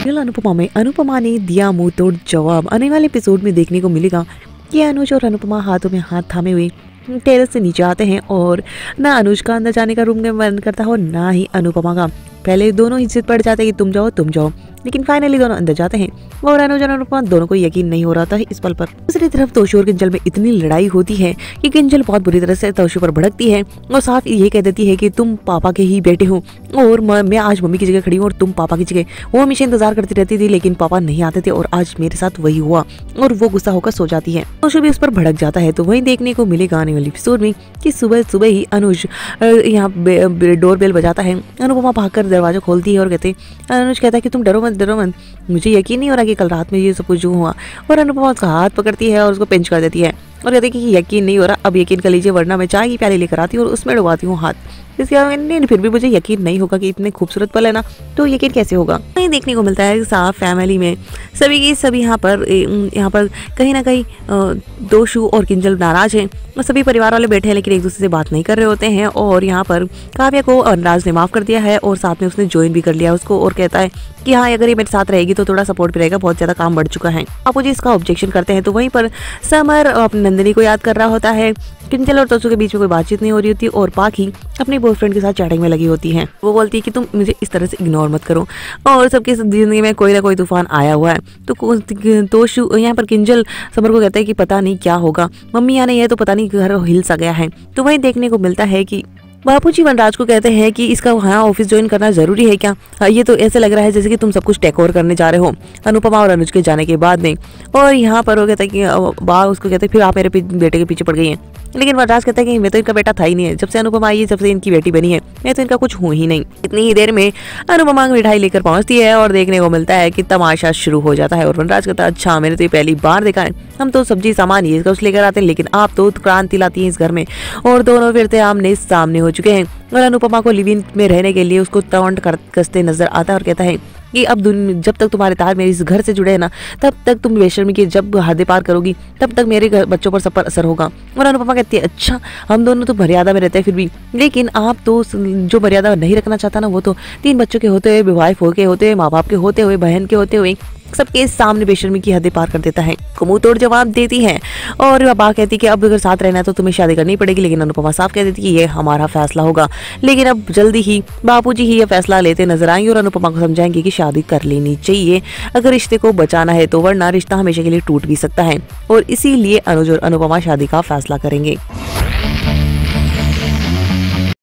अनुपमा में अनुपमा ने दिया मुंह तोड़ जवाब। आने वाले एपिसोड में देखने को मिलेगा कि अनुज और अनुपमा हाथों में हाथ थामे हुए टेरेस से नीचे आते हैं और ना अनुज का अंदर जाने का रूम में मन करता है और ना ही अनुपमा का। पहले दोनों ही जिद पड़ जाते हैं कि तुम जाओ, लेकिन फाइनली दोनों अंदर जाते हैं और अनुज और अनुपमा दोनों को यकीन नहीं हो रहा था इस पल पर। दूसरी तरफ तोशु और किंजल में इतनी लड़ाई होती है कि किंजल बहुत बुरी तरह से तोशु पर भड़कती है और साफ ये कह देती है कि तुम पापा के ही बेटे हो और मैं आज मम्मी की जगह खड़ी हूँ और तुम पापा की जगह। वो हमेशा इंतजार करती रहती थी लेकिन पापा नहीं आते थे और आज मेरे साथ वही हुआ और वो गुस्सा होकर सो जाती है। तोशु भी उस पर भड़क जाता है। तो वही देखने को मिलेगा आने वाली एपिसोड में कि सुबह सुबह ही अनुज यहाँ डोर बेल बजाता है। अनुपमा भागकर दरवाजा खोलती है और अनुज कहता है कि तुम डरो मत, मुझे यकीन नहीं हो रहा कि कल रात में ये सब कुछ जो हुआ। और अनुपमा उसका हाथ पकड़ती है और उसको पिंच कर देती है और कहती है कि यकीन नहीं हो रहा, अब यकीन कर लीजिए वरना मैं चाय की प्याली लेकर आती हूँ और उसमें डुबाती हूँ हाथ। इसके फिर भी मुझे यकीन नहीं होगा कि इतने खूबसूरत पल है ना, तो यकीन कैसे होगा। ये देखने को मिलता है साफ फैमिली में सभी की सभी यहाँ पर कहीं ना कहीं तोशु और किंजल नाराज हैं और सभी परिवार वाले बैठे हैं लेकिन एक दूसरे से बात नहीं कर रहे होते हैं। और यहाँ पर काव्या को अनुराज ने माफ कर दिया है और साथ में उसने ज्वाइन भी कर लिया उसको और कहता है कि हाँ अगर ये मेरे साथ रहेगी तो थोड़ा सपोर्ट भी रहेगा, बहुत ज्यादा काम बढ़ चुका है। आपू जी इसका ऑब्जेक्शन करते हैं। तो वहीं पर समर अपनी नंदिनी को याद कर रहा होता है। किंजल और तोशु के बीच में कोई बातचीत नहीं हो रही होती और पाखी अपने बॉयफ्रेंड के साथ चैटिंग में लगी होती है। वो बोलती है कि तुम मुझे इस तरह से इग्नोर मत करो और सबकी जिंदगी में कोई ना कोई तूफान आया हुआ है। तो तोशु यहाँ पर किंजल समर को कहता है कि पता नहीं क्या होगा, मम्मी यहाँ नहीं है तो पता नहीं घर हिल सा गया है। तो वही देखने को मिलता है कि बापूजी वनराज को कहते हैं कि इसका वहाँ ऑफिस ज्वाइन करना जरूरी है क्या? ये तो ऐसे लग रहा है जैसे कि तुम सब कुछ टेक ओवर करने जा रहे हो अनुपमा और अनुज के जाने के बाद में। और यहाँ पर वो कहता है कि बा उसको कहते हैं फिर आप मेरे बेटे के पीछे पड़ गई हैं। लेकिन वनराज कहता है कि मैं तो इनका बेटा था ही नहीं है, जब से अनुपमा आई है जब से इनकी बेटी बनी है मैं तो इनका कुछ हूँ ही नहीं। इतनी ही देर में अनुपमा मिठाई लेकर पहुंचती है और देखने को मिलता है कि तमाशा शुरू हो जाता है। और वनराज कहता है अच्छा मैंने तो ये पहली बार देखा है, हम तो सब्जी सामान ये कुछ लेकर आते हैं लेकिन आप तो क्रांति लाती हैं इस घर में। और दोनों फिर से आमने सामने हो चुके हैं और अनुपमा को लिव इन में रहने के लिए उसको टॉन्ट कसते नजर आता है और कहता है कि अब जब तक तुम्हारे तार मेरे इस घर से जुड़े हैं ना तब तक तुम बेशर्मी की जब हद पार करोगी तब तक मेरे बच्चों पर सब पर असर होगा। और अनुपमा कहती है अच्छा हम दोनों तो मर्यादा में रहते हैं फिर भी, लेकिन आप तो जो मर्यादा नहीं रखना चाहता ना वो तो 3 बच्चों के होते हुए, वाइफ के होते हुए, माँ बाप के होते हुए, बहन के होते हुए सबके सामने बेशर्मी की हदें पार कर देता है। मुंह तोड़ जवाब देती है और बा कहती कि अब अगर साथ रहना है तो तुम्हें शादी करनी पड़ेगी। लेकिन अनुपमा साफ कह देती कि ये हमारा फैसला होगा। लेकिन अब जल्दी ही बापूजी ही ये फैसला लेते नजर आएंगे और अनुपमा को समझाएंगे कि शादी कर लेनी चाहिए अगर रिश्ते को बचाना है, तो वरना रिश्ता हमेशा के लिए टूट भी सकता है। और इसीलिए अनुज और अनुपमा शादी का फैसला करेंगे।